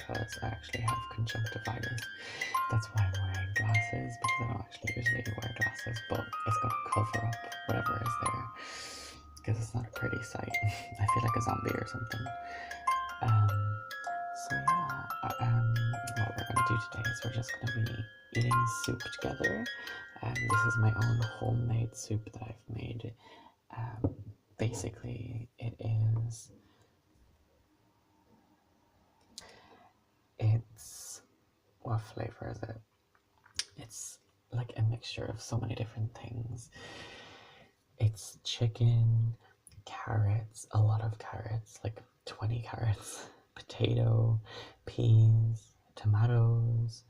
because I actually have conjunctivitis. That's why I'm wearing glasses, because I don't actually usually wear glasses, but it's gonna cover up whatever is there, because it's not a pretty sight. I feel like a zombie or something. So yeah, what we're gonna do today is we're just gonna be eating soup together. This is my own homemade soup that I've made. Basically, it's, what flavor is it? It's like a mixture of so many different things. It's chicken, carrots, a lot of carrots, like 20 carrots, potato, peas, tomatoes,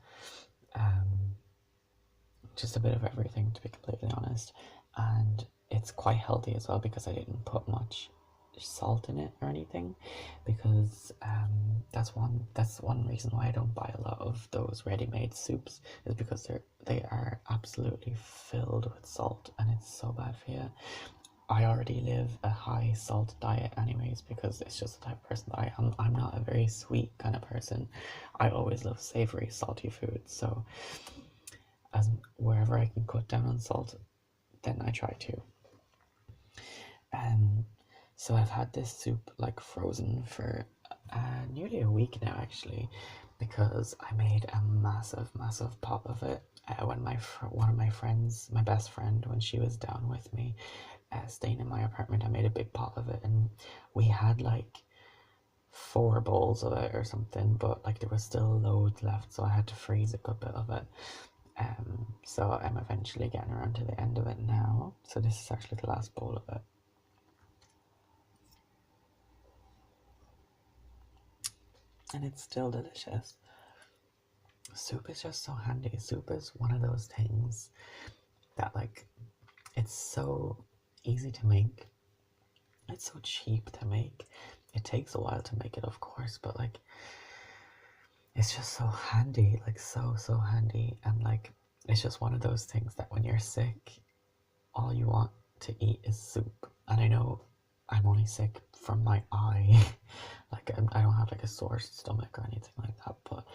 just a bit of everything, to be completely honest. And it's quite healthy as well because I didn't put much salt in it or anything, because that's one reason why I don't buy a lot of those ready-made soups, is because they are absolutely filled with salt and it's so bad for you. I already live a high salt diet anyways, because it's just the type of person that I am. I'm not a very sweet kind of person. I always love savory, salty foods, so as wherever I can cut down on salt, then I try to. So I've had this soup like frozen for nearly a week now, actually, because I made a massive pot of it when one of my friends, my best friend, when she was down with me, staying in my apartment. I made a big pot of it, and we had like 4 bowls of it or something, but like there was still loads left, so I had to freeze a good bit of it. So I'm eventually getting around to the end of it now. So this is actually the last bowl of it. And it's still delicious. Soup is just so handy. Soup is one of those things that, like, it's so easy to make. It's so cheap to make. It takes a while to make it, of course, but like, it's just so handy, like so handy. And like, it's just one of those things that when you're sick, all you want to eat is soup. And I know I'm only sick from my eye. Like, I don't have like a sore stomach or anything like that, but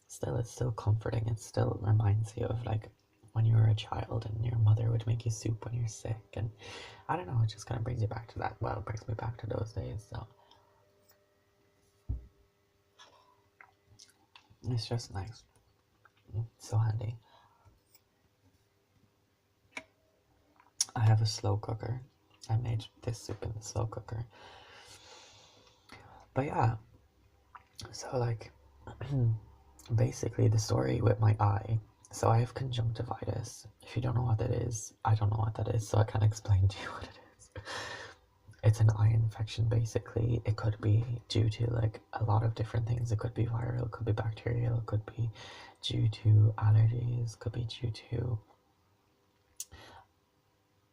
still, it's still comforting. It still reminds you of like when you were a child and your mother would make you soup when you're sick. And I don't know, it just kind of brings you back to that. Well, it brings me back to those days. So it's just nice. It's so handy. I have a slow cooker. I made this soup in the slow cooker. But yeah, so like, basically the story with my eye. So I have conjunctivitis. If you don't know what that is, I don't know what that is, so I can't explain to you what it is. It's an eye infection, basically. It could be due to like a lot of different things. It could be viral, it could be bacterial, it could be due to allergies, could be due to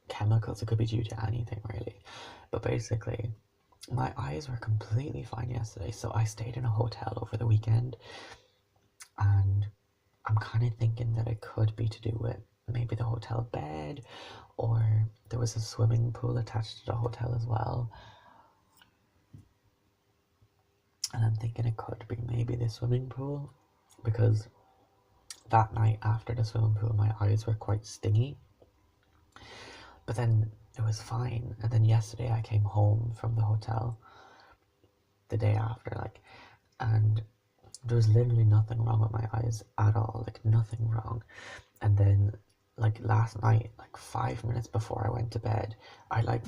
chemicals, it could be due to anything really. But basically, my eyes were completely fine yesterday, so I stayed in a hotel over the weekend, and I'm kind of thinking that it could be to do with maybe the hotel bed, or there was a swimming pool attached to the hotel as well. And I'm thinking it could be maybe the swimming pool, because that night after the swimming pool, my eyes were quite stingy. But then it was fine. And then yesterday I came home from the hotel the day after, like, and there was literally nothing wrong with my eyes at all, like nothing wrong. And then like last night, like 5 minutes before I went to bed, I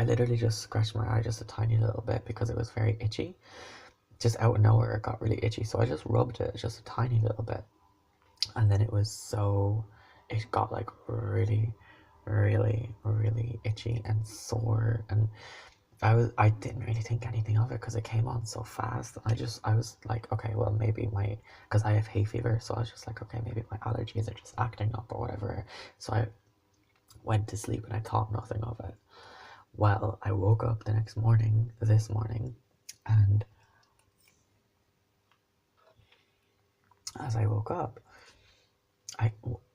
literally just scratched my eye just a tiny little bit because it was very itchy. Just out of nowhere it got really itchy, so I just rubbed it just a tiny little bit, and then it got like really itchy and sore. And I didn't really think anything of it because it came on so fast. I was like, okay, well maybe because I have hay fever, so I was just like, okay, maybe my allergies are just acting up or whatever. So I went to sleep and I thought nothing of it. Well, I woke up this morning, and as I woke up,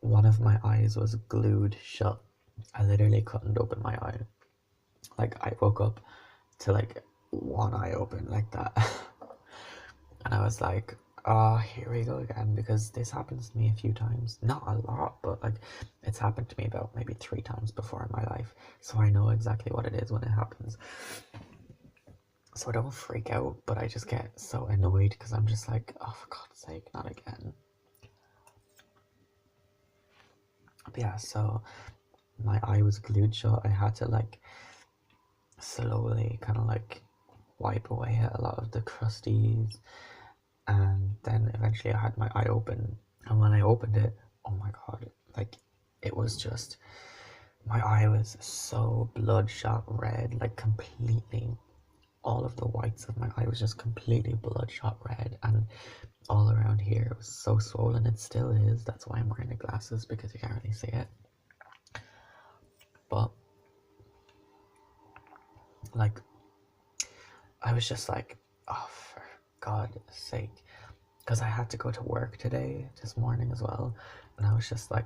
one of my eyes was glued shut. I literally couldn't open my eye. Like, I woke up to like one eye open like that. And I was like, Here we go again, because this happens to me a few times. Not a lot, but like it's happened to me about maybe 3 times before in my life. So I know exactly what it is when it happens. So I don't freak out, but I just get so annoyed because I'm just like, oh, for God's sake, not again. But yeah, so my eye was glued shut. I had to like slowly kind of like wipe away a lot of the crusties, and then eventually I had my eye open, and when I opened it, oh my God, like it was just, my eye was so bloodshot red, like completely, all of the whites of my eye was just completely bloodshot red, and all around here it was so swollen. It still is. That's why I'm wearing the glasses, because you can't really see it. But like, I was just like, oh, for God's sake, because I had to go to work today, this morning as well, and I was just like,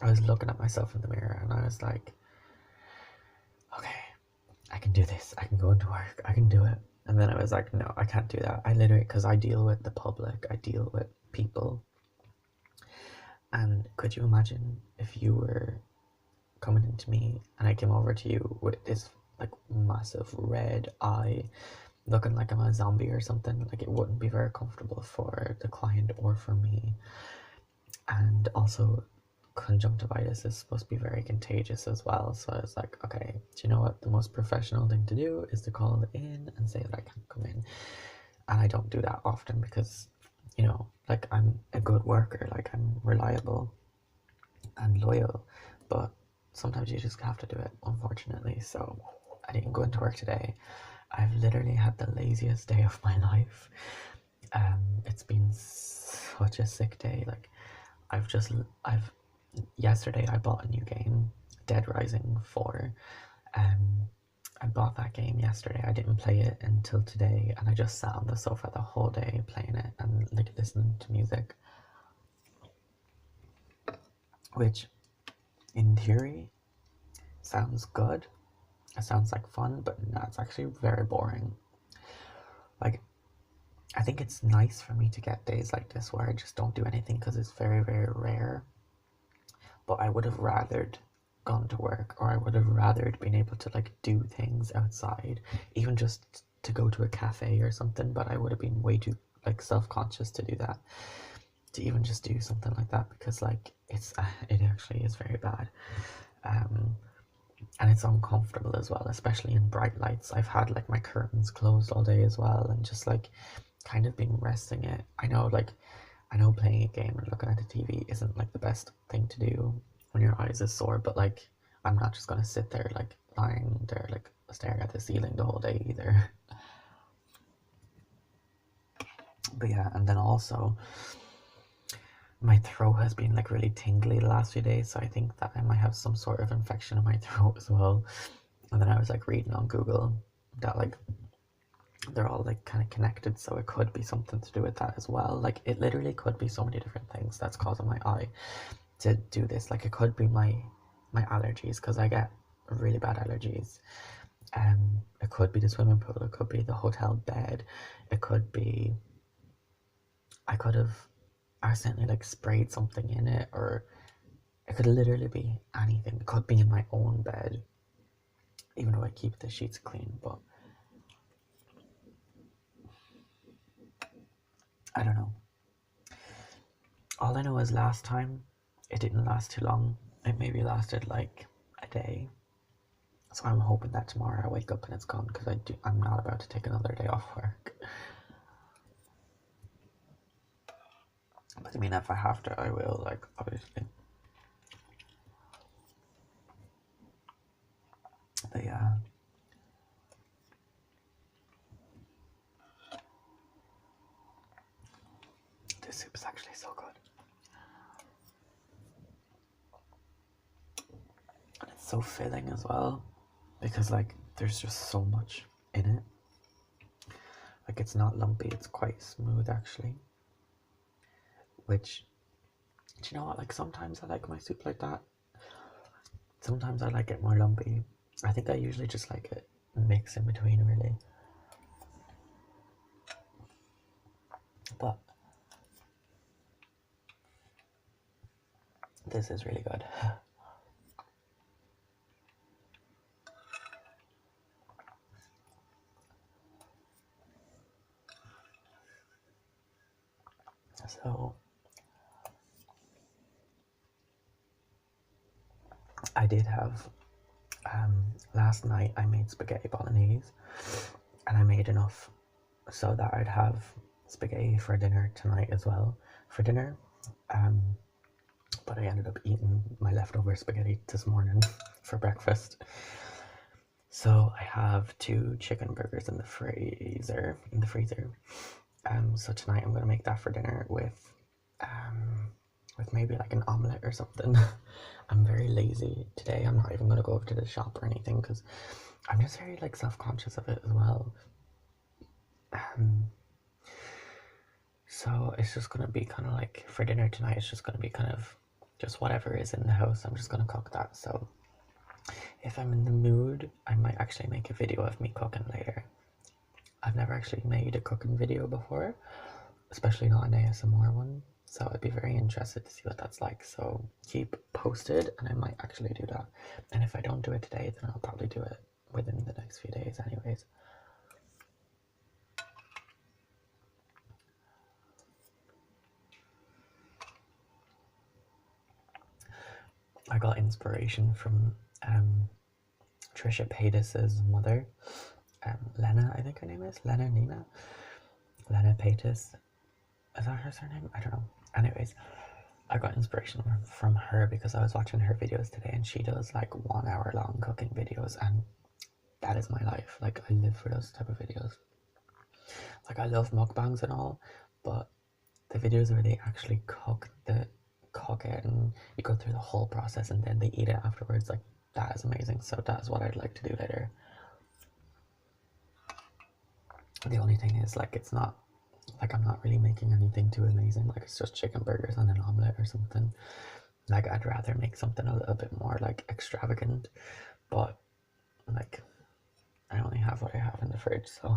I was looking at myself in the mirror, and I was like, okay, I can do this. I can go into work. I can do it. And then I was like, no, I can't do that. I literally, because I deal with the public, I deal with people. And could you imagine if you were coming into me and I came over to you with this like massive red eye, looking like I'm a zombie or something? Like, it wouldn't be very comfortable for the client or for me. And also, conjunctivitis is supposed to be very contagious as well. So I was like, okay, do you know what? The most professional thing to do is to call in and say that I can't come in. And I don't do that often because, you know, like, I'm a good worker, like I'm reliable and loyal, but sometimes you just have to do it, unfortunately. So I didn't go into work today. I've literally had the laziest day of my life. It's been such a sick day. Like, I've yesterday I bought a new game, Dead Rising 4. Um, I bought that game yesterday. I didn't play it until today, and I just sat on the sofa the whole day playing it and like listening to music, which in theory sounds good. It sounds like fun, but no, it's actually very boring. Like, I think it's nice for me to get days like this where I just don't do anything because it's very, very rare. But I would have rathered gone to work, or I would have rathered been able to like do things outside, even just to go to a cafe or something. But I would have been way too like self-conscious to do that, to even just do something like that, because like it actually is very bad. Um, and it's uncomfortable as well, especially in bright lights. I've had like my curtains closed all day as well, and just like kind of been resting it. I know playing a game or looking at the TV isn't like the best thing to do when your eyes is sore, but like, I'm not just gonna sit there like lying there like staring at the ceiling the whole day either. But yeah, and then also my throat has been like really tingly the last few days, so I think that I might have some sort of infection in my throat as well. And then I was like reading on Google that like they're all like kind of connected, so it could be something to do with that as well. Like, it literally could be so many different things that's causing my eye to do this. Like, it could be my allergies, because I get really bad allergies. It could be the swimming pool, it could be the hotel bed, it could be I could have accidentally like sprayed something in it, or it could literally be anything. It could be in my own bed, even though I keep the sheets clean. But I don't know. All I know is last time it didn't last too long. It maybe lasted like a day. So I'm hoping that tomorrow I wake up and it's gone, because I'm not about to take another day off work. But I mean, if I have to, I will, like, obviously. But yeah. This soup is actually so good. And it's so filling as well, because like there's just so much in it. Like, it's not lumpy, it's quite smooth actually. Which, do you know what, like sometimes I like my soup like that. Sometimes I like it more lumpy. I think I usually just like it mix in between, really. But This is really good. So I did have last night I made spaghetti bolognese, and I made enough so that I'd have spaghetti for dinner tonight as well for dinner. But I ended up eating my leftover spaghetti this morning for breakfast. So I have 2 chicken burgers in the freezer. So tonight I'm gonna make that for dinner with maybe like an omelette or something. I'm very lazy today. I'm not even gonna go over to the shop or anything because I'm just very like self-conscious of it as well. So it's just gonna be kind of like for dinner tonight. It's just gonna be kind of just whatever is in the house. I'm just gonna cook that. So if I'm in the mood, I might actually make a video of me cooking later. I've never actually made a cooking video before, especially not an ASMR one. So I'd be very interested to see what that's like. So keep posted, and I might actually do that. And if I don't do it today, then I'll probably do it within the next few days anyways. I got inspiration from Trisha Paytas's mother, Lena, I think her name is Lena Paytas. Is that her surname? I don't know. Anyways, I got inspiration from her because I was watching her videos today, and she does like 1 hour long cooking videos, and that is my life. Like, I live for those type of videos. Like, I love mukbangs and all, but the videos where they actually cook it and you go through the whole process and then they eat it afterwards, like, that is amazing. So that's what I'd like to do later. The only thing is, like, it's not like I'm not really making anything too amazing. Like, it's just chicken burgers and an omelette or something. Like, I'd rather make something a little bit more like extravagant, but like, I only have what I have in the fridge, so.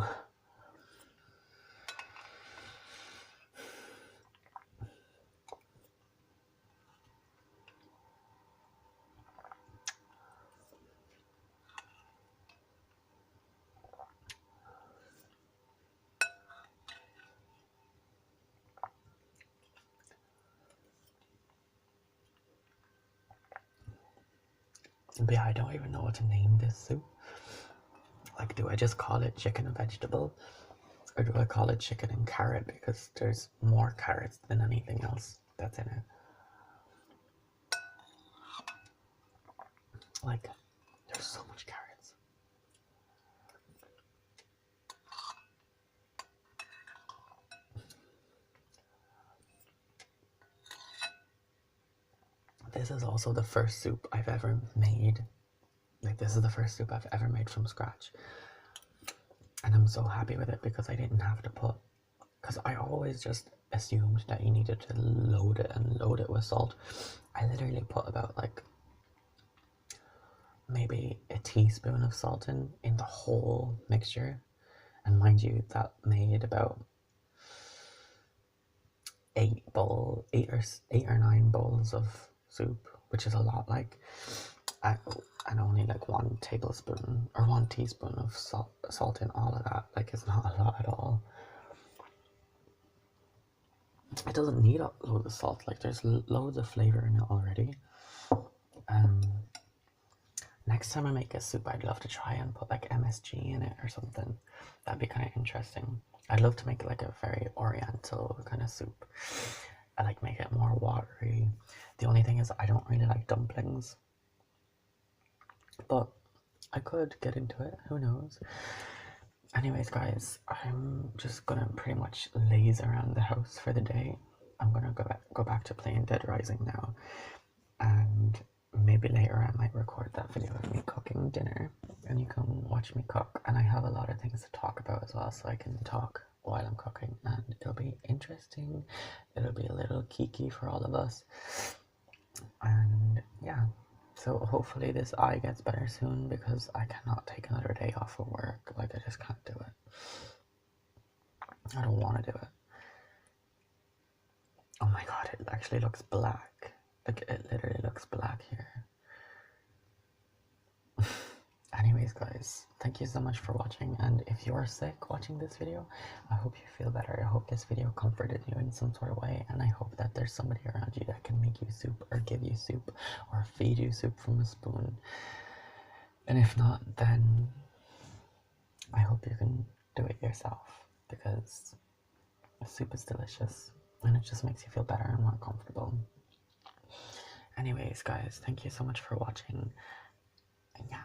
But yeah, I don't even know what to name this soup. Like, do I just call it chicken and vegetable? Or do I call it chicken and carrot? Because there's more carrots than anything else that's in it. Like, there's so much carrots. This is also the first soup I've ever made. Like, this is the first soup I've ever made from scratch. And I'm so happy with it because I didn't have to put... Because I always just assumed that you needed to load it with salt. I literally put about, like, maybe a teaspoon of salt in the whole mixture. And mind you, that made about 8 or 9 bowls of soup, which is a lot. Like, and only like 1 tablespoon or 1 teaspoon of salt in all of that. Like, it's not a lot at all. It doesn't need a load of salt. Like, there's loads of flavor in it already. Next time I make a soup, I'd love to try and put like MSG in it or something. That'd be kind of interesting. I'd love to make like a very oriental kind of soup. I like make it more watery. The only thing is I don't really like dumplings, but I could get into it, who knows. Anyways, guys, I'm just gonna pretty much laze around the house for the day. I'm gonna go back to playing Dead Rising now, and maybe later I might record that video of me cooking dinner and you can watch me cook. And I have a lot of things to talk about as well, so I can talk while I'm cooking, and it'll be interesting. It'll be a little kiki for all of us. And yeah, so hopefully this eye gets better soon because I cannot take another day off of work. Like, I just can't do it. I don't want to do it. Oh my god, it actually looks black. Like, it literally looks black here. Anyways, guys, thank you so much for watching, and if you are sick watching this video, I hope you feel better. I hope this video comforted you in some sort of way, and I hope that there's somebody around you that can make you soup, or give you soup, or feed you soup from a spoon. And if not, then I hope you can do it yourself, because soup is delicious, and it just makes you feel better and more comfortable. Anyways, guys, thank you so much for watching. And yeah.